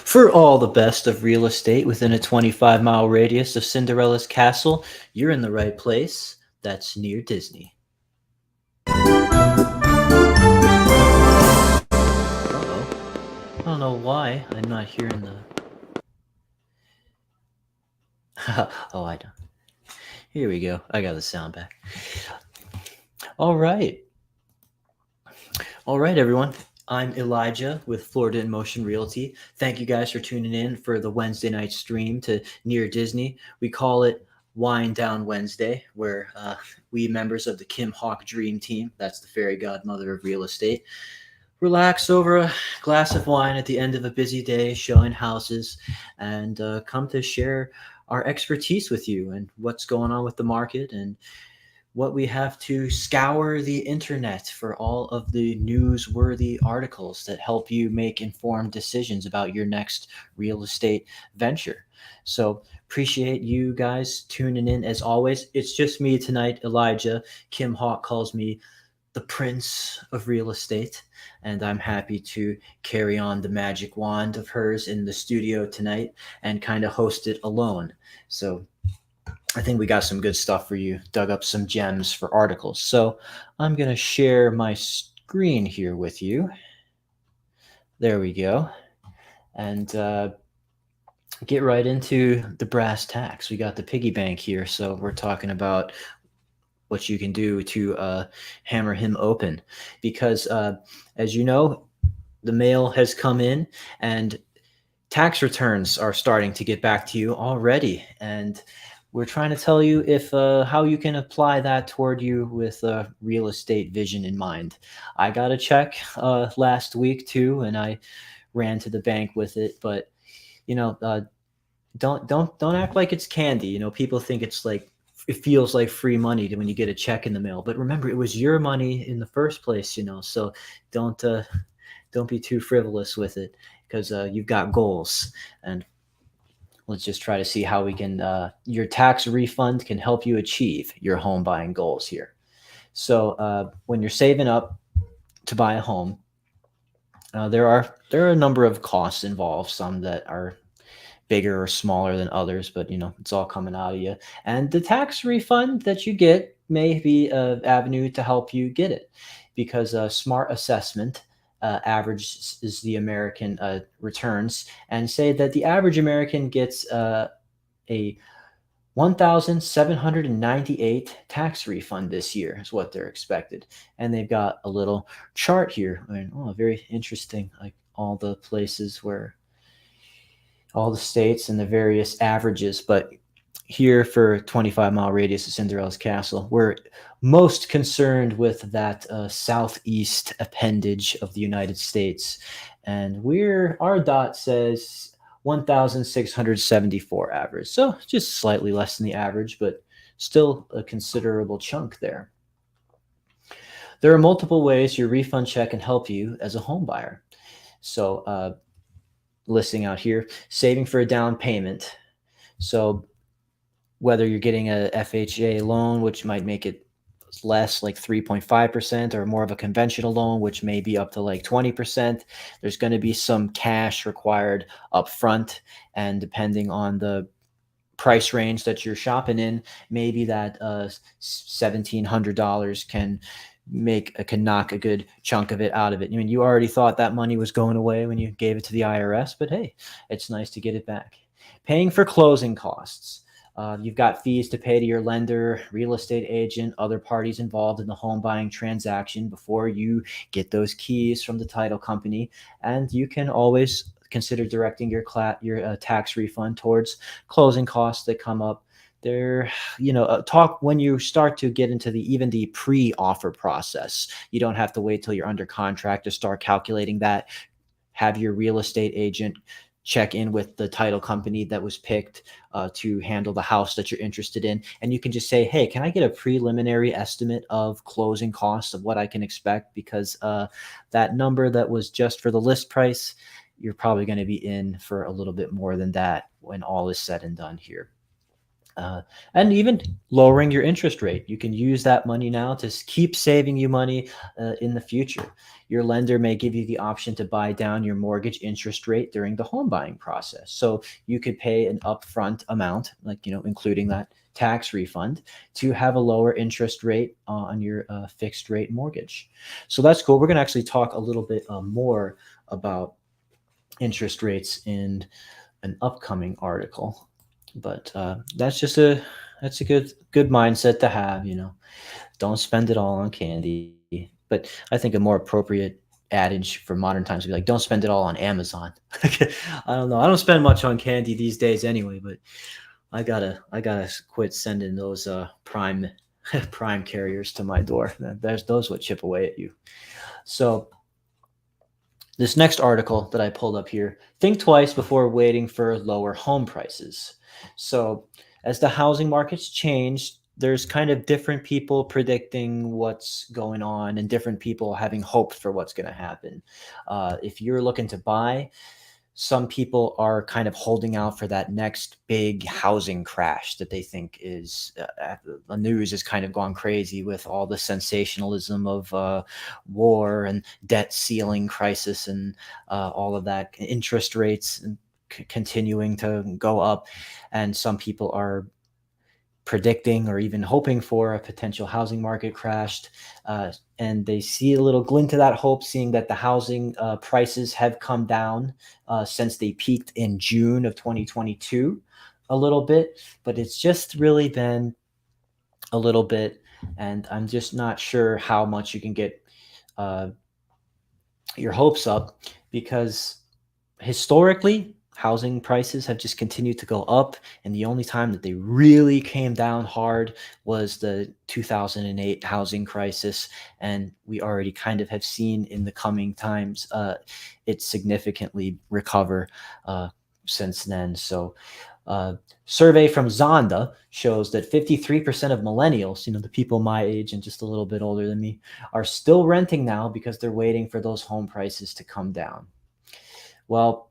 For all the best of real estate within a 25-mile radius of Cinderella's castle, you're in the right place. That's near Disney. Uh-oh. I don't know why I'm not hearing the... oh, I don't. Here we go. I got the sound back. All right. All right, everyone. I'm Elijah with Florida in Motion Realty. Thank you guys for tuning in for the Wednesday night stream to Near Disney. We call it Wind Down Wednesday, where we members of the Kim Hawk Dream Team, that's the fairy godmother of real estate, relax over a glass of wine at the end of a busy day showing houses and come to share our expertise with you and what's going on with the market and what we have to scour the internet for all of the newsworthy articles that help you make informed decisions about your next real estate venture. So appreciate you guys tuning in as always. It's just me tonight, Elijah. Kim Hawk calls me the Prince of Real Estate, and I'm happy to carry on the magic wand of hers in the studio tonight and kind of host it alone. So I think we got some good stuff for you, dug up some gems for articles. So I'm going to share my screen here with you. There we go. And get right into the brass tacks. We got the piggy bank here. So we're talking about what you can do to hammer him open. Because as you know, the mail has come in and tax returns are starting to get back to you already. And we're trying to tell you if how you can apply that toward you with a real estate vision in mind. I got a check last week too, and I ran to the bank with it. But you know, don't act like it's candy. You know, people think it's like it feels like free money when you get a check in the mail. But remember, it was your money in the first place. You know, so don't be too frivolous with it because you've got goals and let's just try to see how we can your tax refund can help you achieve your home buying goals here. So when you're saving up to buy a home, there are a number of costs involved, some that are bigger or smaller than others, but you know it's all coming out of you, and the tax refund that you get may be an avenue to help you get it because a smart assessment averages the American returns and say that the average American gets a 1,798 tax refund this year is what they're expected. And they've got a little chart here. I mean, oh, very interesting. Like all the places where all the states and the various averages. But here for 25-mile radius of Cinderella's castle, we're most concerned with that southeast appendage of the United States. And our dot says 1,674 average. So just slightly less than the average, but still a considerable chunk there. There are multiple ways your refund check can help you as a home buyer. So listing out here, saving for a down payment. So whether you're getting a FHA loan, which might make it less like 3.5%, or more of a conventional loan, which may be up to like 20%, there's going to be some cash required up front. And depending on the price range that you're shopping in, maybe that $1,700 can knock a good chunk of it out of it. I mean, you already thought that money was going away when you gave it to the IRS, but hey, it's nice to get it back. Paying for closing costs. You've got fees to pay to your lender, real estate agent, other parties involved in the home buying transaction before you get those keys from the title company. And you can always consider directing your tax refund towards closing costs that come up there. Talk when you start to get into even the pre-offer process. You don't have to wait till you're under contract to start calculating that. Have your real estate agent check in with the title company that was picked to handle the house that you're interested in. And you can just say, hey, can I get a preliminary estimate of closing costs of what I can expect? Because that number that was just for the list price, you're probably going to be in for a little bit more than that when all is said and done here. uh, and even lowering your interest rate. You can use that money now to keep saving you money in the future. Your lender may give you the option to buy down your mortgage interest rate during the home buying process. So you could pay an upfront amount, like, including that tax refund, to have a lower interest rate on your fixed rate mortgage. So that's cool. We're going to actually talk a little bit more about interest rates in an upcoming article. But that's a good mindset to have. Don't spend it all on candy. But I think a more appropriate adage for modern times would be like, don't spend it all on Amazon. I don't know. I don't spend much on candy these days anyway, but I gotta quit sending those prime prime carriers to my door. There's those would chip away at you. So this next article that I pulled up here, think twice before waiting for lower home prices. So, as the housing markets change, there's kind of different people predicting what's going on and different people having hope for what's going to happen. If you're looking to buy, some people are kind of holding out for that next big housing crash that they think is the news has kind of gone crazy with all the sensationalism of war and debt ceiling crisis and all of that interest rates and continuing to go up, and some people are predicting or even hoping for a potential housing market crashed. And they see a little glint of that hope, seeing that the housing prices have come down since they peaked in June of 2022 a little bit, but it's just really been a little bit. And I'm just not sure how much you can get uh, your hopes up, because historically, housing prices have just continued to go up, and the only time that they really came down hard was the 2008 housing crisis, and we already kind of have seen in the coming times it significantly recover since then. So survey from Zonda shows that 53% of millennials, the people my age and just a little bit older than me, are still renting now because they're waiting for those home prices to come down. Well,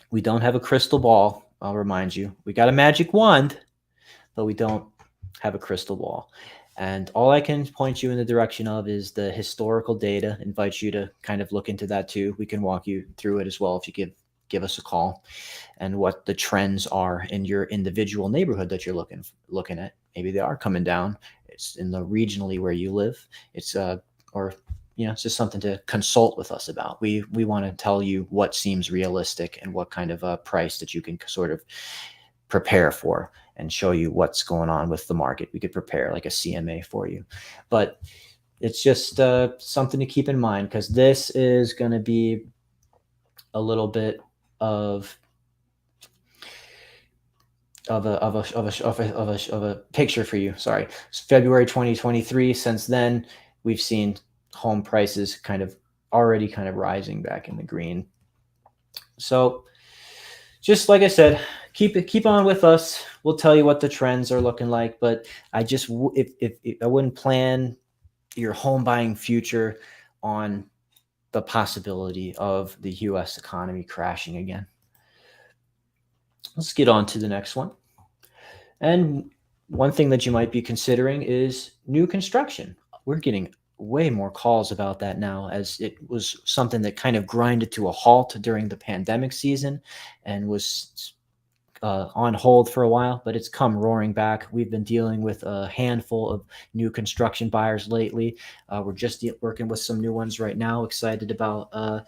we don't have a crystal ball, I'll remind you. We got a magic wand, but we don't have a crystal ball. And all I can point you in the direction of is the historical data. Invite you to kind of look into that too. We can walk you through it as well if you give us a call, and what the trends are in your individual neighborhood that you're looking at. Maybe they are coming down. It's in the regionally where you live. It's or it's just something to consult with us about. We want to tell you what seems realistic and what kind of a price that you can sort of prepare for, and show you what's going on with the market. We could prepare like a CMA for you, but it's just something to keep in mind, because this is going to be a little bit of a picture for you. Sorry, it's February 2023. Since then, we've seen home prices already rising back in the green. So, just like I said, keep on with us. We'll tell you what the trends are looking like. But I just if I wouldn't plan your home buying future on the possibility of the U.S. economy crashing again. Let's get on to the next one. And one thing that you might be considering is new construction. We're getting way more calls about that now, as it was something that kind of grinded to a halt during the pandemic season and was on hold for a while, but it's come roaring back. We've been dealing with a handful of new construction buyers lately. We're just working with some new ones right now. Excited about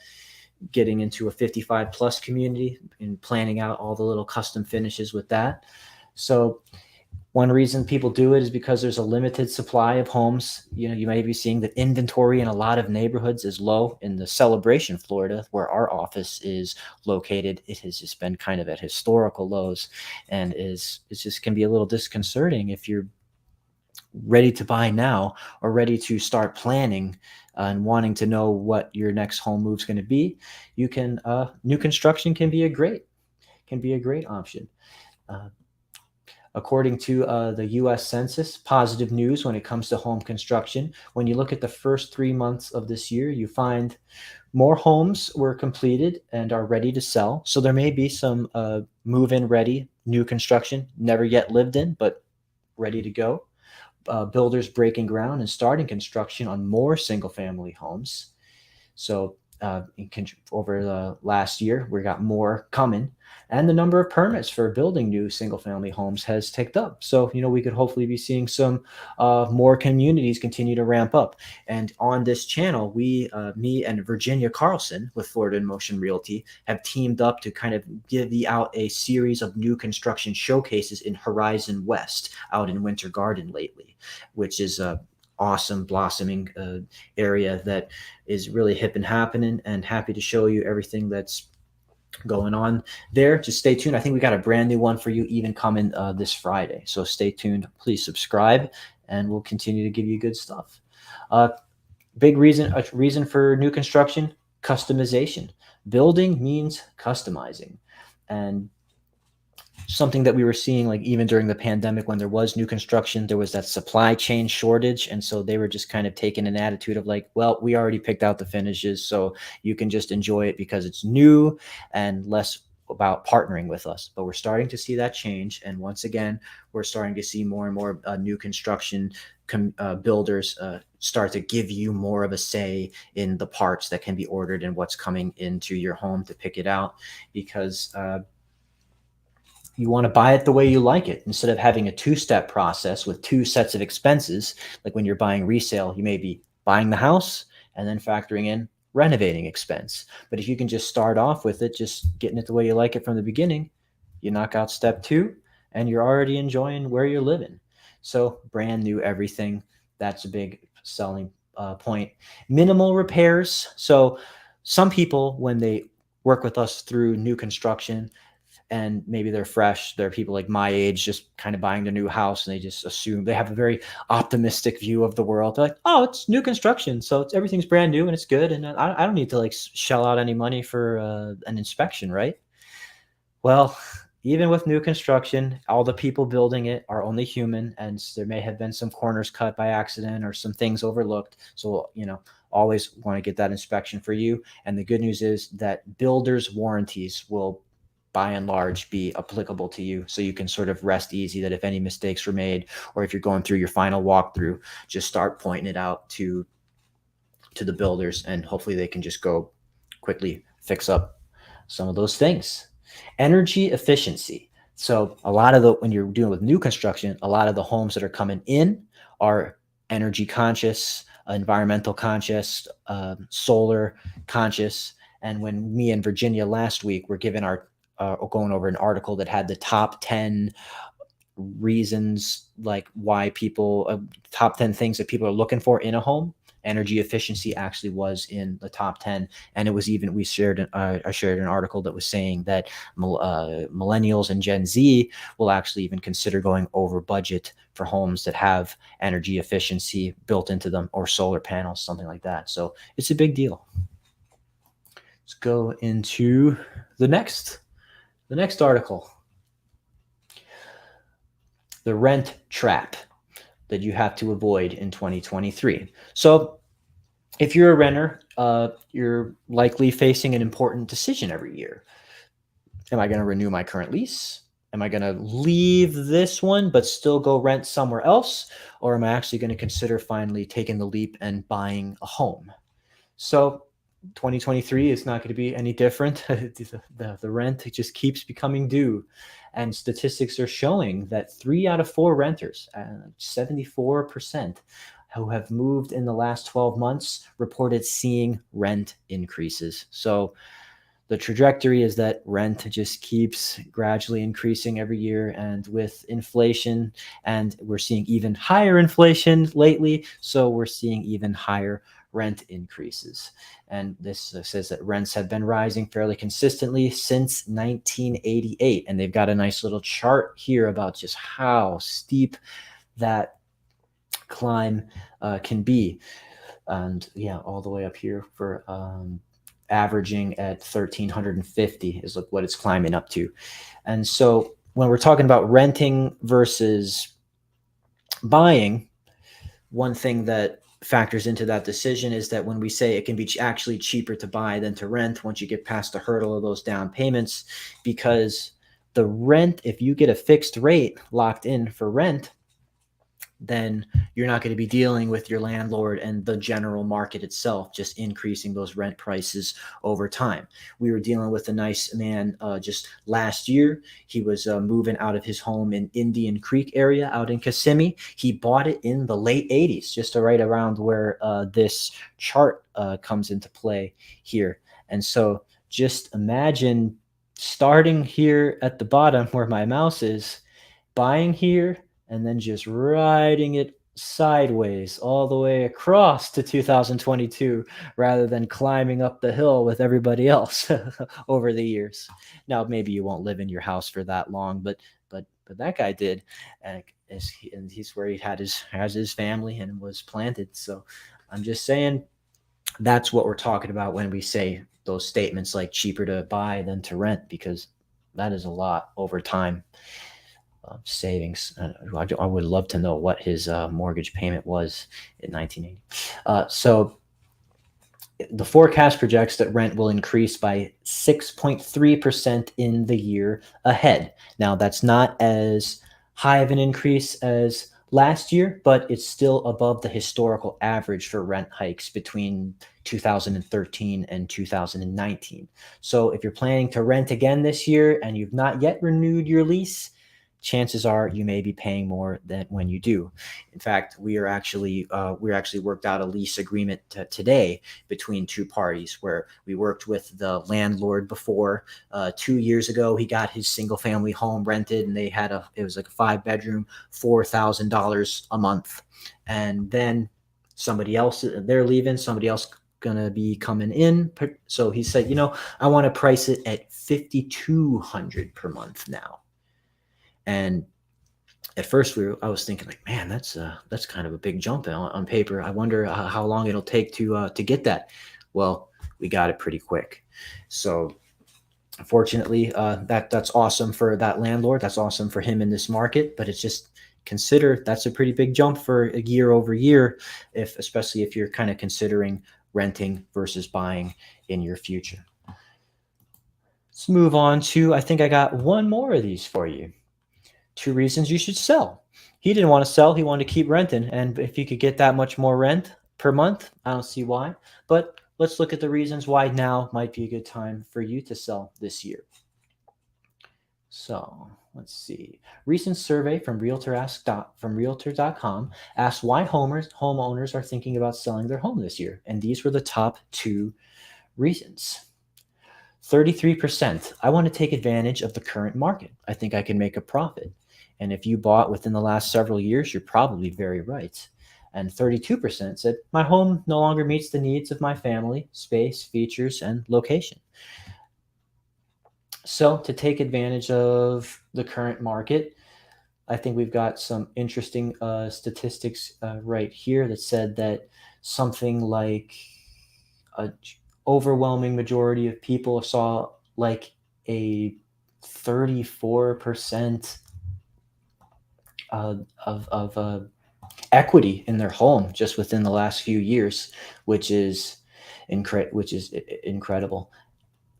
getting into a 55 plus community and planning out all the little custom finishes with that. So one reason people do it is because there's a limited supply of homes. You may be seeing that inventory in a lot of neighborhoods is low. In the Celebration, Florida, where our office is located, it has just been kind of at historical lows, and it just can be a little disconcerting if you're ready to buy now or ready to start planning and wanting to know what your next home move is going to be. New construction can be a great option. According to the U.S. Census, positive news when it comes to home construction. When you look at the first 3 months of this year, you find more homes were completed and are ready to sell. So there may be some move-in ready new construction, never yet lived in, but ready to go. Builders breaking ground and starting construction on more single family homes. So over the last year, we got more coming, and the number of permits for building new single-family homes has ticked up. So we could hopefully be seeing some more communities continue to ramp up. And on this channel, me and Virginia Carlson with Florida in Motion Realty have teamed up to kind of give out a series of new construction showcases in Horizon West out in Winter Garden lately, which is a awesome blossoming area that is really hip and happening, and happy to show you everything that's going on there. Just stay tuned. I think we got a brand new one for you even coming this Friday. So stay tuned. Please subscribe, and we'll continue to give you good stuff. A reason for new construction, customization. Building means customizing. And something that we were seeing, like even during the pandemic, when there was new construction, there was that supply chain shortage. And so they were just kind of taking an attitude of like, well, we already picked out the finishes, so you can just enjoy it because it's new, and less about partnering with us. But we're starting to see that change. And once again, we're starting to see more and more new construction builders start to give you more of a say in the parts that can be ordered and what's coming into your home to pick it out, because you want to buy it the way you like it, instead of having a two-step process with two sets of expenses. Like when you're buying resale, you may be buying the house and then factoring in renovating expense. But if you can just start off with it, just getting it the way you like it from the beginning, you knock out step two and you're already enjoying where you're living. So brand new everything. That's a big selling point. Minimal repairs. So some people, when they work with us through new construction, and maybe they're fresh, they're people like my age, just kind of buying their new house, and they just assume, they have a very optimistic view of the world. They're like, oh, it's new construction, so everything's brand new and it's good, and I don't need to like shell out any money for an inspection, right? Well, even with new construction, all the people building it are only human, and there may have been some corners cut by accident or some things overlooked. So, always want to get that inspection for you. And the good news is that builders' warranties will, by and large, be applicable to you. So you can sort of rest easy that if any mistakes were made, or if you're going through your final walkthrough, just start pointing it out to the builders, and hopefully they can just go quickly fix up some of those things. Energy efficiency. So when you're dealing with new construction, a lot of the homes that are coming in are energy conscious, environmental conscious, solar conscious. And when me and Virginia last week were given going over an article that had the top 10 reasons, like why people, top 10 things that people are looking for in a home, energy efficiency actually was in the top 10. And it was even, I shared an article that was saying that millennials and Gen Z will actually even consider going over budget for homes that have energy efficiency built into them, or solar panels, something like that. So it's a big deal. Let's go into the next article. The rent trap that you have to avoid in 2023. So if you're a renter, you're likely facing an important decision every year. Am I going to renew my current lease? Am I going to leave this one but still go rent somewhere else? Or am I actually going to consider finally taking the leap and buying a home? So 2023 is not going to be any different. The rent just keeps becoming due. And statistics are showing that 3 out of 4 renters, 74%, who have moved in the last 12 months reported seeing rent increases. So the trajectory is that rent just keeps gradually increasing every year, and with inflation, and we're seeing even higher inflation lately, so we're seeing even higher rent increases. And this says that rents have been rising fairly consistently since 1988, and they've got a nice little chart here about just how steep that climb can be. And yeah, all the way up here for averaging at 1,350 is what it's climbing up to. And so when we're talking about renting versus buying, one thing that factors into that decision is that when we say it can be actually cheaper to buy than to rent once you get past the hurdle of those down payments, because The rent, if you get a fixed rate locked in for rent, then you're not going to be dealing with your landlord and the general market itself just increasing those rent prices over time. We were dealing with a nice man just last year. He was moving out of his home in Indian Creek area out in Kissimmee. He bought it in the late 80s, just right around where this chart comes into play here. And so just imagine starting here at the bottom where my mouse is, buying here, and then just riding it sideways all the way across to 2022 rather than climbing up the hill with everybody else over the years. Now, maybe you won't live in your house for that long, but that guy did, and, and he's where he has his family and was planted. So I'm just saying that's what we're talking about when we say those statements like cheaper to buy than to rent, because that is a lot over time. Savings. I would love to know what his mortgage payment was in 1980. So the forecast projects that rent will increase by 6.3% in the year ahead. Now, that's not as high of an increase as last year, but it's still above the historical average for rent hikes between 2013 and 2019. So if you're planning to rent again this year and you've not yet renewed your lease, chances are you may be paying more than when you do. In fact, we actually worked out a lease agreement today between two parties where we worked with the landlord before. 2 years ago, he got his single family home rented, and it was like a 5-bedroom, $4,000 a month. And then somebody else, they're leaving, somebody else gonna be coming in. So he said, I want to price it at $5,200 per month now. And at first I was thinking like, man, that's kind of a big jump on paper. I wonder how long it'll take to get that. Well, we got it pretty quick. So fortunately, that's awesome for that landlord. That's awesome for him in this market. But it's just, consider that's a pretty big jump for a year over year, especially if you're kind of considering renting versus buying in your future. Let's move on to, I think I got one more of these for you. 2 reasons you should sell. He didn't want to sell. He wanted to keep renting. And if you could get that much more rent per month, I don't see why. But let's look at the reasons why now might be a good time for you to sell this year. So let's see. Recent survey from Realtor.com asked why homeowners are thinking about selling their home this year. And these were the top 2 reasons. 33%, I want to take advantage of the current market. I think I can make a profit. And if you bought within the last several years, you're probably very right. And 32% said, my home no longer meets the needs of my family, space, features, and location. So to take advantage of the current market, I think we've got some interesting statistics right here that said that something like a overwhelming majority of people saw like a 34% of equity in their home just within the last few years, which is incredible.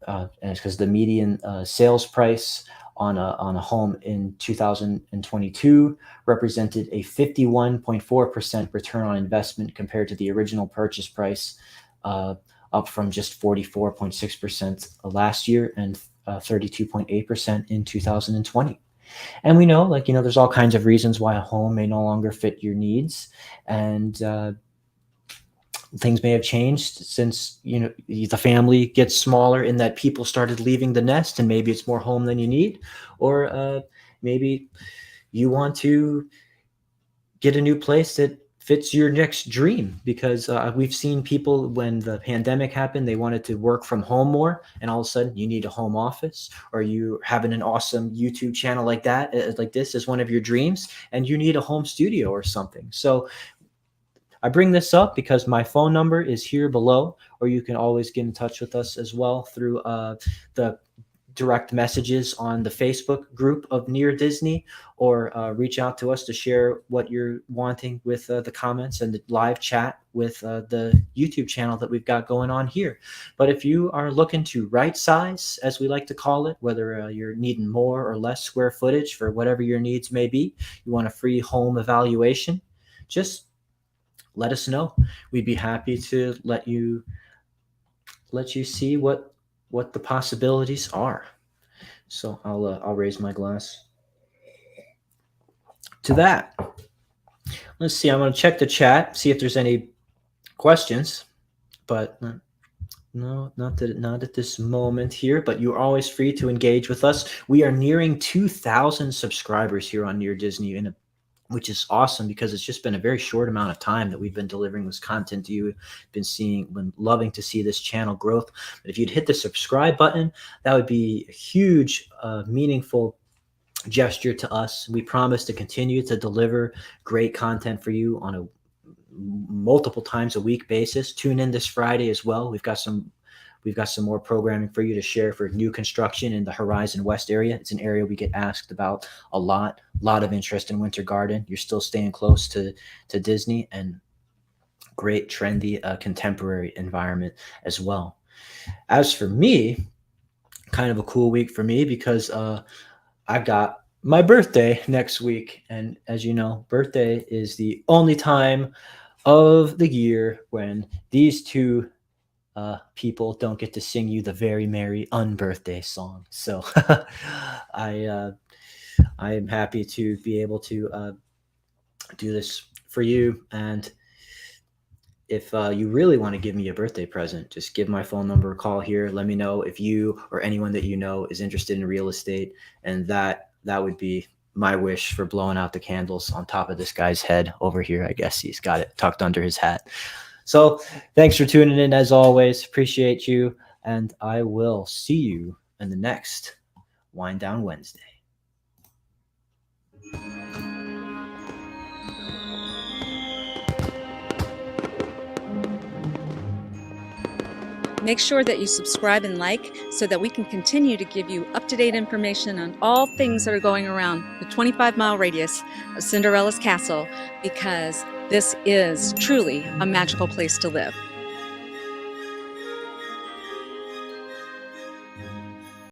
And it's because the median sales price on a home in 2022 represented a 51.4% return on investment compared to the original purchase price, up from just 44.6% last year and 32.8% in 2020. And we know, there's all kinds of reasons why a home may no longer fit your needs, and things may have changed since the family gets smaller, in that people started leaving the nest, and maybe it's more home than you need, or maybe you want to get a new place that fits your next dream, because we've seen people, when the pandemic happened, they wanted to work from home more, and all of a sudden you need a home office, or you having an awesome YouTube channel like that, like this is one of your dreams, and you need a home studio or something. So I bring this up because my phone number is here below, or you can always get in touch with us as well through the direct messages on the Facebook group of Near Disney, or reach out to us to share what you're wanting with the comments and the live chat with the YouTube channel that we've got going on here. But if you are looking to right size, as we like to call it, whether you're needing more or less square footage for whatever your needs may be, you want a free home evaluation, just let us know. We'd be happy to let you see what the possibilities are. So I'll raise my glass to that. Let's see. I'm going to check the chat, see if there's any questions, but no, not at this moment here. But you're always free to engage with us. We are nearing 2,000 subscribers here on Near Disney, which is awesome because it's just been a very short amount of time that we've been delivering this content to you. Been loving to see this channel growth. But if you'd hit the subscribe button, that would be a huge, meaningful gesture to us. We promise to continue to deliver great content for you on a multiple times a week basis. Tune in this Friday as well. We've got some more programming for you to share for new construction in the Horizon West area. It's an area we get asked about a lot of interest in Winter Garden. You're still staying close to Disney, and great trendy contemporary environment as well. As for me, kind of a cool week for me because I got my birthday next week. And as you know, birthday is the only time of the year when these two people don't get to sing you the very merry unbirthday song. So I am happy to be able to do this for you. And if you really want to give me a birthday present, just give my phone number a call here. Let me know if you or anyone that you know is interested in real estate, and that would be my wish for blowing out the candles on top of this guy's head over here. I guess he's got it tucked under his hat. So thanks for tuning in as always. Appreciate you, and I will see you in the next Wind Down Wednesday. Make sure that you subscribe and like so that we can continue to give you up-to-date information on all things that are going around the 25-mile radius of Cinderella's castle, because this is truly a magical place to live.